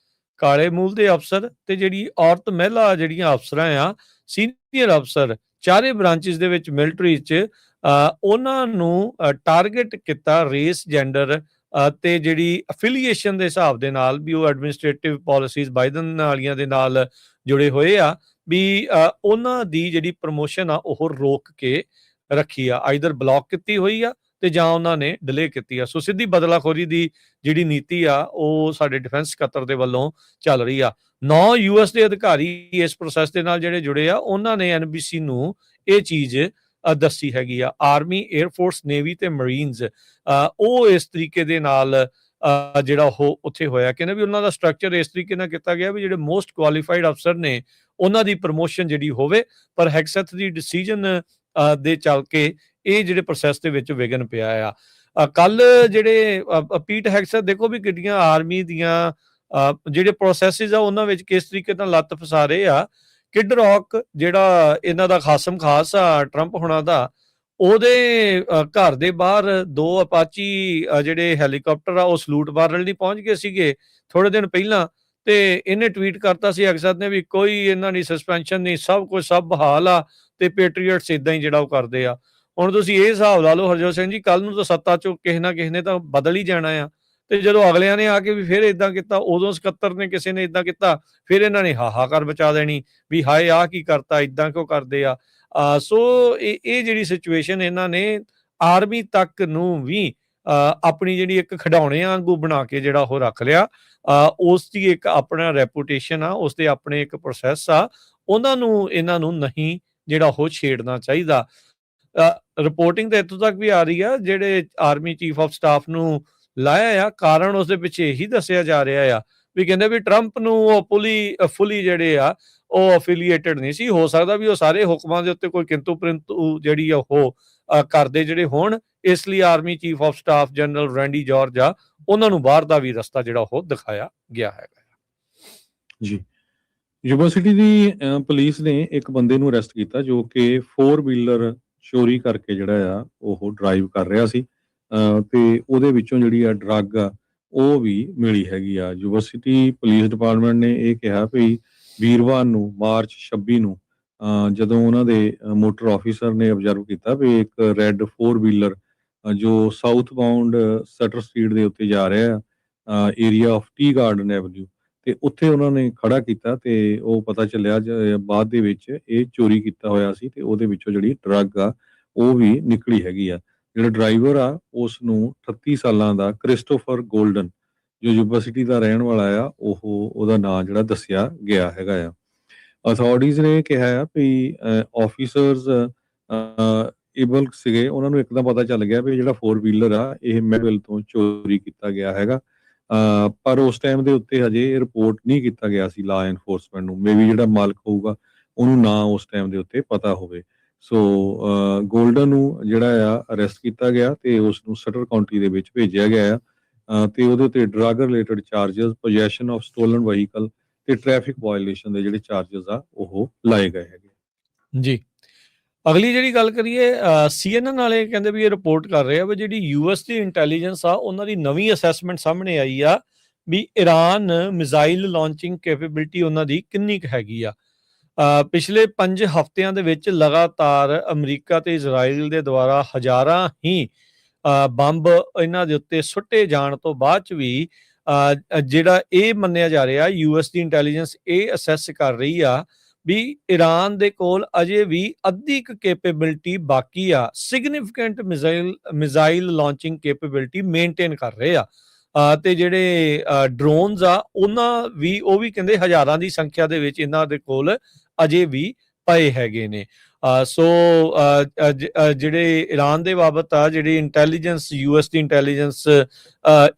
B: ਕਾਲੇ ਮੂਲ ਦੇ ਅਫਸਰ ਤੇ ਜਿਹੜੀ ਔਰਤ ਮਹਿਲਾ ਜਿਹੜੀਆਂ ਅਫਸਰਾਂ ਆ ਸੀਨੀਅਰ ਅਫਸਰ ਚਾਰੇ ਬ੍ਰਾਂਚਿਸ ਦੇ ਵਿੱਚ ਮਿਲਟਰੀ 'ਚ ਉਹਨਾਂ ਨੂੰ ਟਾਰਗੇਟ ਕੀਤਾ ਰੇਸ ਜੈਂਡਰ ਤੇ ਜਿਹੜੀ ਅਫੀਲੀਏਸ਼ਨ ਦੇ ਹਿਸਾਬ ਦੇ ਨਾਲ ਵੀ ਉਹ ਐਡਮਿਨਿਸਟ੍ਰੇਟਿਵ ਪਾਲਿਸੀਜ਼ ਬਾਈਡਨ ਵਾਲੀਆਂ ਦੇ ਨਾਲ ਜੁੜੇ ਹੋਏ ਆ ਵੀ ਉਹਨਾਂ ਦੀ ਜਿਹੜੀ ਪ੍ਰਮੋਸ਼ਨ ਆ ਉਹ ਰੋਕ ਕੇ ਰੱਖੀ ਆ ਆਈਦਰ ਬਲੌਕ ਕੀਤੀ ਹੋਈ ਆ ਤੇ ਜਾਂ ਉਹਨਾਂ ਨੇ ਡਿਲੇ ਕੀਤੀ ਆ। ਸੋ ਸਿੱਧੀ ਬਦਲਾਖੋਰੀ ਦੀ ਜਿਹੜੀ ਨੀਤੀ ਆ ਉਹ ਸਾਡੇ ਡਿਫੈਂਸ ਸਕੱਤਰ ਦੇ ਵੱਲੋਂ ਚੱਲ ਰਹੀ ਆ। 9 ਯੂਐਸ ਦੇ ਅਧਿਕਾਰੀ ਇਸ ਪ੍ਰੋਸੈਸ ਦੇ ਨਾਲ ਜਿਹੜੇ ਜੁੜੇ ਆ ਉਹਨਾਂ ਨੇ ਐਨਬੀਸੀ ਨੂੰ ਇਹ ਚੀਜ਼ ਦੱਸੀ ਹੈਗੀ ਆ। ਆਰਮੀ, 에ਅਰ ਫੋਰਸ, ਨੇਵੀ ਤੇ ਮਰੀਨਸ ਉਹ ਇਸ ਤਰੀਕੇ ਦੇ ਨਾਲ ਜਿਹੜਾ ਉਹ ਉੱਥੇ ਹੋਇਆ ਕਹਿੰਦੇ ਵੀ ਉਹਨਾਂ ਦਾ ਸਟਰਕਚਰ ਇਸ ਤਰੀਕੇ ਨਾਲ ਕੀਤਾ ਗਿਆ ਵੀ ਜਿਹੜੇ ਮੋਸਟ ਕੁਆਲੀਫਾਈਡ ਅਫਸਰ ਨੇ ਉਹਨਾਂ ਦੀ ਪ੍ਰਮੋਸ਼ਨ ਜਿਹੜੀ ਹੋਵੇ, ਪਰ ਹੈਗਸਥ ਦੀ ਡਿਸੀਜਨ ਦੇ ਚੱਲ ਕੇ ਇਹ ਜਿਹੜੇ ਪ੍ਰੋਸੈਸ ਦੇ ਵਿੱਚ ਵਿਘਨ ਪਿਆ ਆ। ਕੱਲ ਜਿਹੜੇ ਪੀਟ ਹੈਗਸਥ ਦੇਖੋ ਵੀ ਕਿੱਡੀਆਂ ਆਰਮੀ ਦੀਆਂ ਜਿਹੜੇ ਪ੍ਰੋਸੈਸਿਸ ਆ ਉਹਨਾਂ ਵਿੱਚ ਕਿਸ ਤਰੀਕੇ ਨਾਲ ਲੱਤ ਫਸਾ ਰਹੇ ਆ। ਕਿਡ ਰੌਕ ਜਿਹੜਾ ਇਹਨਾਂ ਦਾ ਖਾਸਮ ਖਾਸ ਆ ਟਰੰਪ ਹੋਣਾ ਦਾ, ਉਹਦੇ ਘਰ ਦੇ ਬਾਹਰ 2 ਅਪਾਚੀ ਜਿਹੜੇ ਹੈਲੀਕਾਪਟਰ ਆ ਉਹ ਸਲੂਟ ਮਾਰਨ ਲਈ ਪਹੁੰਚ ਗਏ ਸੀਗੇ ਥੋੜੇ ਦਿਨ ਪਹਿਲਾਂ, ਤੇ ਇਹਨੇ ਟਵੀਟ ਕਰਤਾ ਸੀ ਅਕਸਰ ਨੇ ਵੀ ਕੋਈ ਇਹਨਾਂ ਦੀ ਸਸਪੈਂਸ਼ਨ ਨਹੀਂ, ਸਭ ਕੁਝ ਸਭ ਬਹਾਲ ਆ ਤੇ ਪੈਟਰੀਅਟਸ ਇਦਾਂ ਹੀ ਜਿਹੜਾ ਉਹ ਕਰਦੇ ਆ। ਹੁਣ ਤੁਸੀਂ ਇਹ ਹਿਸਾਬ ਲਾ ਲਓ ਹਰਜੋਤ ਸਿੰਘ ਜੀ, ਕੱਲ ਨੂੰ ਤਾਂ ਸੱਤਾ ਚੋਂ ਕਿਸੇ ਨਾ ਕਿਸੇ ਨੇ ਤਾਂ ਬਦਲ ਹੀ ਜਾਣਾ ਆ, ਤੇ ਜਦੋਂ ਅਗਲਿਆਂ ਨੇ ਆ ਕੇ ਵੀ ਫਿਰ ਇਦਾਂ ਕੀਤਾ, ਉਦੋਂ ਸਕੱਤਰ ਨੇ ਕਿਸੇ ਨੇ ਇਦਾਂ ਕੀਤਾ, ਫਿਰ ਇਹਨਾਂ ਨੇ ਹਾਹਾਕਾਰ ਬਚਾ ਦੇਣੀ ਵੀ ਹਾਏ ਆਹ ਕੀ ਕਰਤਾ, ਇਦਾਂ ਕਿਉਂ ਕਰਦੇ ਆ। ਸੋ ਇਹ ਜਿਹੜੀ ਸਿਚੁਏਸ਼ਨ ਇਹਨਾਂ ਨੇ ਆਰਮੀ ਤੱਕ ਨੂੰ ਵੀ ਆਪਣੀ ਜਿਹੜੀ ਇੱਕ ਖਿਡੌਣੇ ਵਾਂਗੂ ਬਣਾ ਕੇ ਜਿਹੜਾ ਉਹ ਰੱਖ ਲਿਆ। ਉਸ ਦੀ ਇੱਕ ਆਪਣਾ ਰੈਪੂਟੇਸ਼ਨ ਆ, ਉਸ ਦੇ ਆਪਣੇ ਇੱਕ ਪ੍ਰੋਸੈਸ ਆ, ਉਹਨਾਂ ਨੂੰ ਇਹਨਾਂ ਨੂੰ ਨਹੀਂ ਜਿਹੜਾ ਉਹ ਛੇੜਨਾ ਚਾਹੀਦਾ। ਰਿਪੋਰਟਿੰਗ ਤਾਂ ਇੱਥੋਂ ਤੱਕ ਵੀ ਆ ਰਹੀ ਆ, ਜਿਹੜੇ ਆਰਮੀ ਚੀਫ ਆਫ ਸਟਾਫ ਨੂੰ ਲਾਇਆ ਆ, ਕਾਰਨ ਉਸ ਦੇ ਪਿੱਛੇ ਇਹੀ ਦੱਸਿਆ ਜਾ ਰਿਹਾ ਆ ਵੀ ਕਹਿੰਦੇ ਵੀ ਟਰੰਪ ਨੂੰ ਉਹ ਫੁੱਲੀ ਜਿਹੜੇ ਆ ਉਹ ਅਫੀਲੀਏਟਡ ਨਹੀਂ ਸੀ, ਹੋ ਸਕਦਾ ਵੀ ਉਹ ਸਾਰੇ ਹੁਕਮਾਂ ਦੇ ਉੱਤੇ ਕੋਈ ਕਿੰਤੂ ਪਰੰਤੂ ਜਿਹੜੀ ਆ ਉਹ ਕਰਦੇ ਜਿਹੜੇ ਹੋਣ, ਇਸ ਲਈ army chief of staff general Randy George ਆ ਉਹਨਾਂ ਨੂੰ ਬਾਹਰ ਦਾ ਵੀ ਰਸਤਾ ਜਿਹੜਾ ਉਹ ਦਿਖਾਇਆ ਗਿਆ ਹੈਗਾ
A: ਜੀ। ਯੂਨੀਵਰਸਿਟੀ ਦੀ ਪੁਲਿਸ ਨੇ ਇੱਕ ਬੰਦੇ ਨੂੰ ਅਰੈਸਟ ਕੀਤਾ ਜੋ ਕਿ 4 ਵੀਲਰ ਚੋਰੀ ਕਰਕੇ ਜਿਹੜਾ ਆ ਉਹ ਡਰਾਈਵ ਕਰ ਰਿਹਾ ਸੀ, ਤੇ ਉਹਦੇ ਵਿੱਚੋਂ ਜਿਹੜੀ ਆ ਡਰੱਗ ਆ ਉਹ ਵੀ ਮਿਲੀ ਹੈਗੀ ਆ। ਯੂਨੀਵਰਸਿਟੀ ਪੁਲਿਸ ਡਿਪਾਰਟਮੈਂਟ ਨੇ ਇਹ ਕਿਹਾ ਵੀ ਵੀਰਵਾਰ ਨੂੰ ਮਾਰਚ 26 ਨੂੰ ਜਦੋਂ ਉਹਨਾਂ ਦੇ ਮੋਟਰ ਆਫੀਸਰ ਨੇ ਆਬਜ਼ਰਵ ਕੀਤਾ ਵੀ ਇੱਕ ਰੈੱਡ 4 ਵੀਲਰ ਜੋ ਸਾਊਥ ਬਾਉਂਡ ਸਟਰ ਸਟਰੀਟ ਦੇ ਉੱਤੇ ਜਾ ਰਿਹਾ area of tea garden avenue, ਤੇ ਉੱਥੇ ਉਹਨਾਂ ਨੇ ਖੜਾ ਕੀਤਾ ਤੇ ਉਹ ਪਤਾ ਚੱਲਿਆ ਬਾਅਦ ਦੇ ਵਿੱਚ ਇਹ ਚੋਰੀ ਕੀਤਾ ਹੋਇਆ ਸੀ, ਤੇ ਉਹਦੇ ਵਿੱਚੋਂ ਜਿਹੜੀ ਡਰੱਗ ਆ ਉਹ ਵੀ ਨਿਕਲੀ ਹੈਗੀ ਆ। ਜਿਹੜਾ ਡਰਾਈਵਰ ਆ ਉਸ ਨੂੰ 38 ਸਾਲਾਂ ਦਾ ਕ੍ਰਿਸਟੋਫਰ ਗੋਲਡਨ ਜੋ ਯੂਨੀਵਰਸਿਟੀ ਦਾ ਰਹਿਣ ਵਾਲਾ ਆ ਉਹਦਾ ਨਾਂ ਜਿਹੜਾ ਦੱਸਿਆ ਗਿਆ ਹੈਗਾ ਆ। ਅਥਾਰਟੀਜ਼ ਨੇ ਕਿਹਾ ਆ ਵੀ ਆਫੀਸਰਸ ਏਬਲ ਸੀਗੇ, ਉਹਨਾਂ ਨੂੰ ਇੱਕਦਮ ਪਤਾ ਚੱਲ ਗਿਆ ਵੀ ਜਿਹੜਾ 4 ਵੀਲਰ ਆ ਇਹ ਮੈਵਿਲ ਤੋਂ ਚੋਰੀ ਕੀਤਾ ਗਿਆ ਹੈਗਾ, ਪਰ ਉਸ ਟਾਈਮ ਦੇ ਉੱਤੇ ਹਜੇ ਰਿਪੋਰਟ ਨਹੀਂ ਕੀਤਾ ਗਿਆ ਸੀ ਲਾ ਐਨਫੋਰਸਮੈਂਟ ਨੂੰ, ਮੇਬੀ ਜਿਹੜਾ ਮਾਲਕ ਹੋਊਗਾ ਉਹਨੂੰ ਨਾ ਉਸ ਟਾਈਮ ਦੇ ਉੱਤੇ ਪਤਾ ਹੋਵੇ। ਸੋ ਗੋਲਡਨ ਨੂੰ ਜਿਹੜਾ ਆ ਅਰੈਸਟ ਕੀਤਾ ਗਿਆ ਤੇ ਉਸ ਨੂੰ ਸਟਰ ਕਾਉਂਟੀ ਦੇ ਵਿੱਚ ਭੇਜਿਆ ਗਿਆ ਆ, ਤੇ ਉਹਦੇ ਉੱਤੇ drug related charges, possession of stolen vehicle ਤੇ ਟ੍ਰੈਫਿਕ ਵਾਇਓਲੇਸ਼ਨ ਦੇ ਜਿਹੜੇ ਚਾਰਜਸ ਆ ਉਹ ਲਾਏ ਗਏ ਹੈਗੇ
B: ਜੀ। ਅਗਲੀ ਜਿਹੜੀ ਗੱਲ ਕਰੀਏ, CNN ਵਾਲੇ ਕਹਿੰਦੇ ਵੀ ਇਹ ਰਿਪੋਰਟ ਕਰ ਰਹੇ ਆ ਵੀ ਜਿਹੜੀ ਯੂਐਸ ਦੀ ਇੰਟੈਲੀਜੈਂਸ ਆ ਉਹਨਾਂ ਦੀ ਨਵੀਂ ਅਸੈਸਮੈਂਟ ਸਾਹਮਣੇ ਆਈ ਆ ਵੀ ਈਰਾਨ ਮਿਜ਼ਾਈਲ ਲਾਂਚਿੰਗ ਕੈਪੇਬਿਲਿਟੀ ਉਹਨਾਂ ਦੀ ਕਿੰਨੀ ਕੁ ਹੈਗੀ ਆ। ਪਿਛਲੇ 5 ਹਫ਼ਤਿਆਂ ਦੇ ਵਿੱਚ ਲਗਾਤਾਰ ਅਮਰੀਕਾ ਤੇ ਇਜ਼ਰਾਈਲ ਦੇ ਦੁਆਰਾ ਹਜ਼ਾਰਾਂ ਹੀ ਬੰਬ ਇਹਨਾਂ ਦੇ ਉੱਤੇ ਸੁੱਟੇ ਜਾਣ ਤੋਂ ਬਾਅਦ ਚ ਵੀ ਜਿਹੜਾ ਇਹ ਮੰਨਿਆ ਜਾ ਰਿਹਾ ਯੂਐਸ ਦੀ ਇੰਟੈਲੀਜੈਂਸ ਇਹ ਅਸੈਸ ਕਰ ਰਹੀ ਆ ਵੀ ਈਰਾਨ ਦੇ ਕੋਲ ਅਜੇ ਵੀ ਅੱਧੀ ਕੁ ਕੈਪੇਬਿਲਿਟੀ ਬਾਕੀ ਆ, significant missile launching capability maintain ਕਰ ਰਹੇ ਆ। ਤੇ ਜਿਹੜੇ ਡਰੋਨਸ ਆ ਉਹ ਵੀ ਕਹਿੰਦੇ ਹਜ਼ਾਰਾਂ ਦੀ ਸੰਖਿਆ ਦੇ ਵਿੱਚ ਇਹਨਾਂ ਦੇ ਕੋਲ ਅਜੇ ਵੀ ਪਏ ਹੈਗੇ ਨੇ। ਸੋ ਜਿਹੜੇ ਈਰਾਨ ਦੇ ਬਾਬਤ ਆ ਜਿਹੜੀ ਇੰਟੈਲੀਜੈਂਸ ਯੂਐਸ ਦੀ ਇੰਟੈਲੀਜੈਂਸ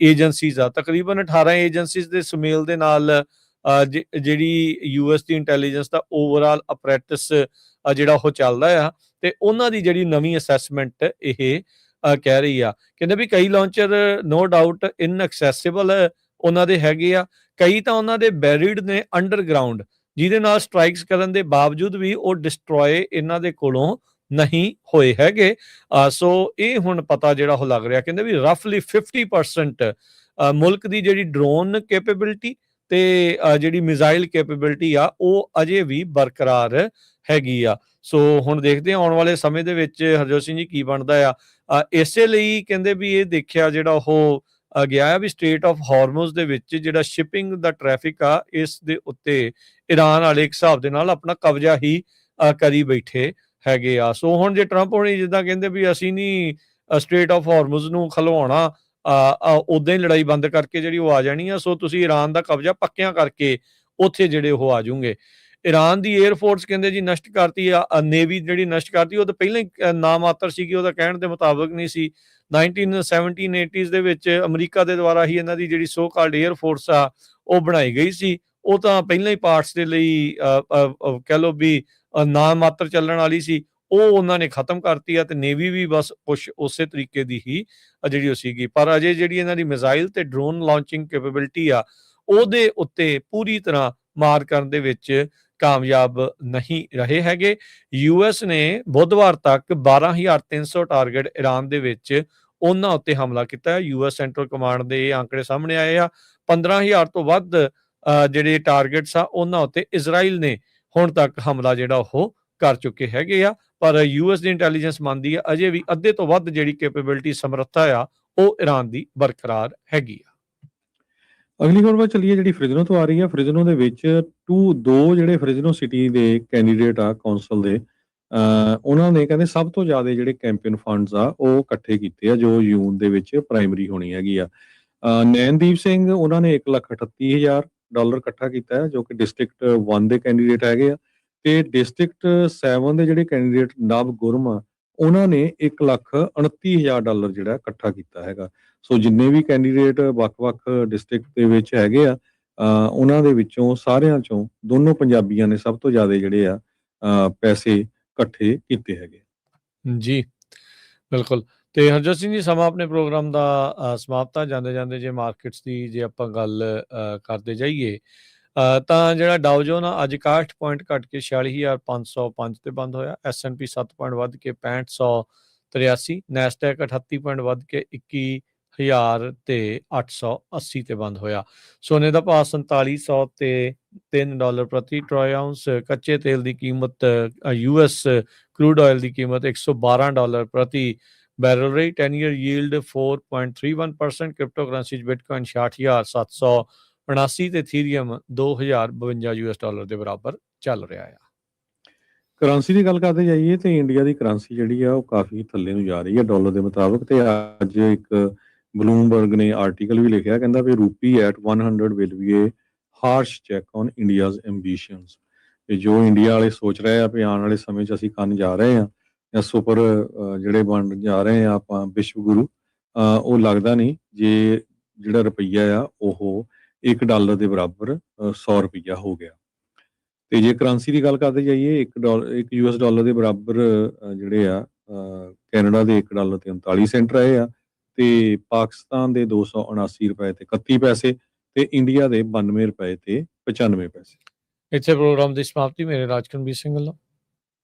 B: ਏਜੰਸੀਜ਼ ਆ, ਤਕਰੀਬਨ 18 ਏਜੰਸੀਜ਼ ਦੇ ਸੁਮੇਲ ਦੇ ਨਾਲ ਜਿਹੜੀ ਯੂਐਸ ਦੀ ਇੰਟੈਲੀਜੈਂਸ ਦਾ ਓਵਰਆਲ ਅਪਰੈਟਿਸ ਜਿਹੜਾ ਉਹ ਚੱਲਦਾ ਆ, ਤੇ ਉਹਨਾਂ ਦੀ ਜਿਹੜੀ ਨਵੀਂ ਅਸੈਸਮੈਂਟ ਇਹ ਕਹਿ ਰਹੀ ਆ, ਕਹਿੰਦੇ ਵੀ ਕਈ ਲਾਂਚਰ ਨੋ ਡਾਊਟ ਇਨਐਕਸੈਸਿਬਲ ਉਹਨਾਂ ਦੇ ਹੈਗੇ ਆ, ਕਈ ਤਾਂ ਉਹਨਾਂ ਦੇ ਬੈਰੀਡ ਨੇ ਅੰਡਰਗਰਾਊਂਡ, ਜਿਹਦੇ ਨਾਲ ਸਟ੍ਰਾਈਕਸ ਕਰਨ ਦੇ ਬਾਵਜੂਦ ਵੀ ਉਹ ਡਿਸਟਰੋਏ ਇਹਨਾਂ ਦੇ ਕੋਲੋਂ ਨਹੀਂ ਹੋਏ ਹੈਗੇ। ਸੋ ਇਹ ਹੁਣ ਪਤਾ ਜਿਹੜਾ ਉਹ ਲੱਗ ਰਿਹਾ, ਕਹਿੰਦੇ ਵੀ ਰਫਲੀ 50% ਮੁਲਕ ਦੀ ਜਿਹੜੀ ਡਰੋਨ ਕੈਪੇਬਿਲਿਟੀ ਤੇ ਜਿਹੜੀ ਮਿਜ਼ਾਈਲ ਕੈਪੇਬਿਲਿਟੀ ਆ ਉਹ ਅਜੇ ਵੀ ਬਰਕਰਾਰ ਹੈਗੀ ਆ। ਸੋ ਹੁਣ ਦੇਖਦੇ ਹਾਂ ਆਉਣ ਵਾਲੇ ਸਮੇਂ ਦੇ ਵਿੱਚ ਹਰਜੋਤ ਸਿੰਘ ਜੀ ਕੀ ਬਣਦਾ ਆ। ਇਸੇ ਲਈ ਕਹਿੰਦੇ ਵੀ ਇਹ ਦੇਖਿਆ ਜਿਹੜਾ ਉਹ ਗਿਆ ਆ ਵੀ ਸਟ੍ਰੇਟ ਆਫ ਹਾਰਮੋਜ਼ ਦੇ ਵਿੱਚ ਜਿਹੜਾ ਸ਼ਿਪਿੰਗ ਦਾ ਟ੍ਰੈਫਿਕ ਆ ਇਸ ਦੇ ਉੱਤੇ ਈਰਾਨ ਵਾਲੇ ਇੱਕ ਹਿਸਾਬ ਦੇ ਨਾਲ ਆਪਣਾ ਕਬਜ਼ਾ ਹੀ ਕਰੀ ਬੈਠੇ ਹੈਗੇ ਆ। ਸੋ ਹੁਣ ਜੇ ਟਰੰਪ ਹੋਣੀ ਜਿੱਦਾਂ ਕਹਿੰਦੇ ਵੀ ਅਸੀਂ ਨਹੀਂ ਸਟ੍ਰੇਟ ਆਫ ਹਾਰਮੋਜ਼ ਨੂੰ ਖਲਵਾਉਣਾ, ਉਦਾਂ ਹੀ ਲੜਾਈ ਬੰਦ ਕਰਕੇ ਜਿਹੜੀ ਉਹ ਆ ਜਾਣੀ ਆ। ਸੋ ਤੁਸੀਂ ਈਰਾਨ ਦਾ ਕਬਜ਼ਾ ਪੱਕਿਆਂ ਕਰਕੇ ਉੱਥੇ ਜਿਹੜੇ ਉਹ ਆ ਜਾਓਗੇ। ਈਰਾਨ ਦੀ 에ਅਰ ਫੋਰਸ ਕਹਿੰਦੇ ਜੀ ਨਸ਼ਟ ਕਰਤੀ ਆ, ਨੇਵੀ ਜਿਹੜੀ ਨਸ਼ਟ ਕਰਤੀ ਉਹ ਤਾਂ ਪਹਿਲਾਂ ਹੀ ਨਾ ਮਾਤਰ ਸੀਗੀ, ਉਹਦਾ ਕਹਿਣ ਦੇ ਮੁਤਾਬਕ ਨਹੀਂ ਸੀ। 1970-80s ਦੇ ਵਿੱਚ ਅਮਰੀਕਾ ਦੇ ਦੁਆਰਾ ਹੀ ਇਹਨਾਂ ਦੀ ਜਿਹੜੀ ਸੋ ਕਾਲਡ 에ਅਰ ਫੋਰਸ ਆ ਉਹ ਬਣਾਈ ਗਈ ਸੀ। ਉਹ ਤਾਂ ਪਹਿਲਾਂ ਹੀ ਪਾਰਟਸ ਦੇ ਲਈ ਕਹਿ ਲਓ ਵੀ ਨਾ ਮਾਤਰ ਚੱਲਣ ਵਾਲੀ ਸੀ, ਉਹ ਉਹਨਾਂ ਨੇ ਖਤਮ ਕਰਤੀ ਆ ਤੇ ਨੇਵੀ ਵੀ ਬਸ ਕੁਛ ਉਸੇ ਤਰੀਕੇ ਦੀ ਹੀ ਜਿਹੜੀ ਉਹ ਸੀਗੀ। ਪਰ ਅਜੇ ਜਿਹੜੀ ਇਹਨਾਂ ਦੀ ਮਿਜ਼ਾਈਲ ਤੇ ਡਰੋਨ ਲਾਂਚਿੰਗ ਕੈਪੇਬਿਲਿਟੀ ਆ ਉਹਦੇ ਉੱਤੇ ਪੂਰੀ ਤਰ੍ਹਾਂ ਮਾਰ ਕਰਨ ਦੇ ਵਿੱਚ ਕਾਮਯਾਬ ਨਹੀਂ ਰਹੇ ਹੈਗੇ। ਯੂਐਸ ਨੇ ਬੁੱਧਵਾਰ ਤੱਕ 12,300 ਟਾਰਗੇਟ ਈਰਾਨ ਦੇ ਵਿੱਚ ਉਹਨਾਂ ਉੱਤੇ ਹਮਲਾ ਕੀਤਾ। ਯੂਐਸ ਸੈਂਟਰਲ ਕਮਾਂਡ ਦੇ ਇਹ ਅੰਕੜੇ ਸਾਹਮਣੇ ਆਏ ਆ। 15,000 ਤੋਂ ਵੱਧ ਜਿਹੜੇ ਟਾਰਗੇਟਸ ਆ ਉਹਨਾਂ ਉੱਤੇ ਇਜ਼ਰਾਈਲ ਨੇ ਹੁਣ ਤੱਕ ਹਮਲਾ ਜਿਹੜਾ ਉਹ ਕਰ ਚੁੱਕੇ ਹੈਗੇ ਆ। ਪਰ ਯੂਐਸ ਦੀ ਇੰਟੈਲੀਜੈਂਸ ਮੰਨਦੀ ਆ ਅਜੇ ਵੀ ਅੱਧੇ ਤੋਂ ਵੱਧ ਜਿਹੜੀ ਕੈਪੇਬਿਲਿਟੀ ਸਮਰੱਥਾ ਆ ਉਹ ਈਰਾਨ ਦੀ ਬਰਕਰਾਰ ਹੈਗੀ ਆ।
A: ਅਗਲੀ ਖਬਰ ਵੱਲ ਚੱਲੀਏ ਜਿਹੜੀ ਫ੍ਰਿਜ਼ਨੋ ਤੋਂ ਆ ਰਹੀ ਹੈ। ਫ੍ਰਿਜ਼ਨੋ ਦੇ ਵਿੱਚ ਦੋ ਜਿਹੜੇ ਫ੍ਰਿਜ਼ਨੋ ਸਿਟੀ ਦੇ ਕੈਂਡੀਡੇਟ ਆ ਕੌਂਸਲ ਦੇ, ਉਹਨਾਂ ਨੇ ਕਹਿੰਦੇ ਸਭ ਤੋਂ ਜ਼ਿਆਦਾ ਜਿਹੜੇ ਕੈਂਪੇਨ ਫੰਡਸ ਆ ਉਹ ਇਕੱਠੇ ਕੀਤੇ ਆ ਜੋ ਜੂਨ ਦੇ ਵਿੱਚ ਪ੍ਰਾਇਮਰੀ ਹੋਣੀ ਹੈਗੀ ਆ। ਨੈਣਦੀਪ ਸਿੰਘ ਉਹਨਾਂ ਨੇ $1,38,000 ਇਕੱਠਾ ਕੀਤਾ ਹੈ ਜੋ ਕਿ ਡਿਸਟ੍ਰਿਕਟ 1 ਦੇ ਕੈਂਡੀਡੇਟ ਹੈਗੇ ਆ, ਤੇ ਡਿਸਟ੍ਰਿਕਟ 7 ਦੇ ਜਿਹੜੇ ਕੈਂਡੀਡੇਟ ਨਵ ਗੁਰਮ ਆ ਉਹਨਾਂ ਨੇ $1,29,000 ਜਿਹੜਾ ਇਕੱਠਾ ਕੀਤਾ ਹੈਗਾ। ਸੋ ਜਿੰਨੇ ਵੀ ਕੈਂਡੀਡੇਟ ਵੱਖ-ਵੱਖ ਡਿਸਟ੍ਰਿਕਟ ਦੇ ਵਿੱਚ ਹੈਗੇ ਆ, ਉਹਨਾਂ ਦੇ ਵਿੱਚੋਂ ਸਾਰਿਆਂ ਚੋਂ ਦੋਨੋਂ ਪੰਜਾਬੀਆਂ ਨੇ ਸਭ ਤੋਂ ਜ਼ਿਆਦਾ ਜਿਹੜੇ ਆ ਪੈਸੇ ਇਕੱਠੇ ਕੀਤੇ ਹੈਗੇ।
B: ਜੀ ਬਿਲਕੁਲ। ਤੇ ਹਰਜੋਤ ਸਿੰਘ ਜੀ ਸਮਾਂ ਆਪਣੇ ਪ੍ਰੋਗਰਾਮ ਦਾ ਸਮਾਪਤ ਜਾਂਦੇ ਜੇ ਮਾਰਕੀਟਸ ਦੀ ਜੇ ਆਪਾਂ ਗੱਲ ਕਰਦੇ ਜਾਈਏ ਤਾਂ ਜਿਹੜਾ ਡਾਓ ਜੋਨ ਆ ਅੱਜ 61 ਪੁਆਇੰਟ ਘਟ ਕੇ 46,505 ਤੇ ਬੰਦ ਹੋਇਆ। S&P 7 ਪੁਆਇੰਟ ਵੱਧ ਕੇ 6583, ਨੈਸਡੈਕ 38 ਪੁਆਇੰਟ ਵੱਧ ਕੇ 21,880 ਤੇ ਬੰਦ ਹੋਇਆ। ਸੋਨੇ ਦਾ ਭਾਅ $4703 ਪ੍ਰਤੀ ਟਰੋਏ ਆਉਂਸ। ਕੱਚੇ ਤੇਲ ਦੀ ਕੀਮਤ US ਕਰੂਡ ਆਇਲ ਦੀ ਕੀਮਤ $112 ਪ੍ਰਤੀ ਬੈਰਲ ਰਹੀ। 10 ਈਅਰ ਯੀਲਡ 4.31%। ਕ੍ਰਿਪਟੋ ਕਰੰਸੀ 'ਚ ਬਿਟਕੋਇਨ 66,779 ਤੇ ਇਥੀਰੀਅਮ $2,052 ਦੇ ਬਰਾਬਰ ਚੱਲ ਰਿਹਾ ਆ।
A: ਕਰੰਸੀ ਦੀ ਗੱਲ ਕਰਦੇ ਜਾਈਏ ਤੇ ਇੰਡੀਆ ਦੀ ਕਰੰਸੀ ਜਿਹੜੀ ਆ ਉਹ ਕਾਫੀ ਥੱਲੇ ਨੂੰ ਜਾ ਰਹੀ ਹੈ ਡਾਲਰ ਦੇ ਮੁਤਾਬਕ। ਤੇ ਅੱਜ ਇੱਕ ਬਲੂਮਬਰਗ ਨੇ ਆਰਟੀਕਲ ਵੀ ਲਿਖਿਆ, ਕਹਿੰਦਾ ਵੀ rupee at 100 will be a harsh check on India's ambitions. ਤੇ ਜੋ ਇੰਡੀਆ ਵਾਲੇ ਸੋਚ ਰਹੇ ਆ ਵੀ ਆਉਣ ਵਾਲੇ ਸਮੇਂ 'ਚ ਅਸੀਂ ਕਰਨ ਜਾ ਰਹੇ ਆ ਜਾਂ ਸੁਪਰ ਜਿਹੜੇ ਬਣ ਜਾ ਰਹੇ ਆ ਆਪਾਂ ਵਿਸ਼ਵ ਗੁਰੂ, ਉਹ ਲੱਗਦਾ ਨਹੀਂ ਜੇ ਜਿਹੜਾ ਰੁਪਈਆ ਆ ਉਹ $1 ਦੇ ਬਰਾਬਰ 100 ਰੁਪਈਆ ਹੋ ਗਿਆ। ਤੇ ਜੇ ਕਰੰਸੀ ਦੀ ਗੱਲ ਕਰਦੇ ਜਾਈਏ ਇੱਕ US ਡਾਲਰ ਦੇ ਬਰਾਬਰ ਜਿਹੜੇ ਆ ਕੈਨੇਡਾ ਦੇ $1 ਤੇ 39 ਸੈਂਟ ਰਹੇ ਆ, ਤੇ ਪਾਕਿਸਤਾਨ ਦੇ $279 ਤੇ 31 ਪੈਸੇ, ਤੇ ਇੰਡੀਆ ਦੇ $92 ਤੇ 95 ਪੈਸੇ।
B: ਇੱਥੇ ਪ੍ਰੋਗਰਾਮ ਦੀ ਸਮਾਪਤੀ ਮੇਰੇ ਰਾਜਕਨਵੀਰ ਸਿੰਘ ਵੱਲੋਂ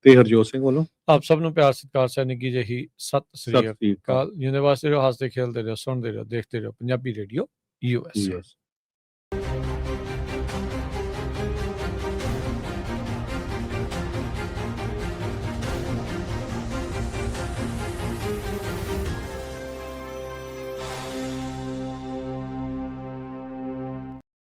A: ਤੇ ਹਰਜੋਤ ਸਿੰਘ ਵੱਲੋਂ
B: ਆਪ ਸਭ ਨੂੰ ਪਿਆਰ ਸਤਿਕਾਰ ਸਹਿ ਨਿੱਘੀ ਜਿਹੀ ਸਤਿ ਸ੍ਰੀ ਅਕਾਲ। ਜਿਉਂਦੇ ਵਾਸਤੇ ਰਹੋ, ਹੱਸਦੇ ਖੇਲਦੇ ਰਹੋ, ਸੁਣਦੇ ਰਹੋ, ਦੇਖਦੇ ਰਹੋ ਪੰਜਾਬੀ ਰੇਡੀਓ US।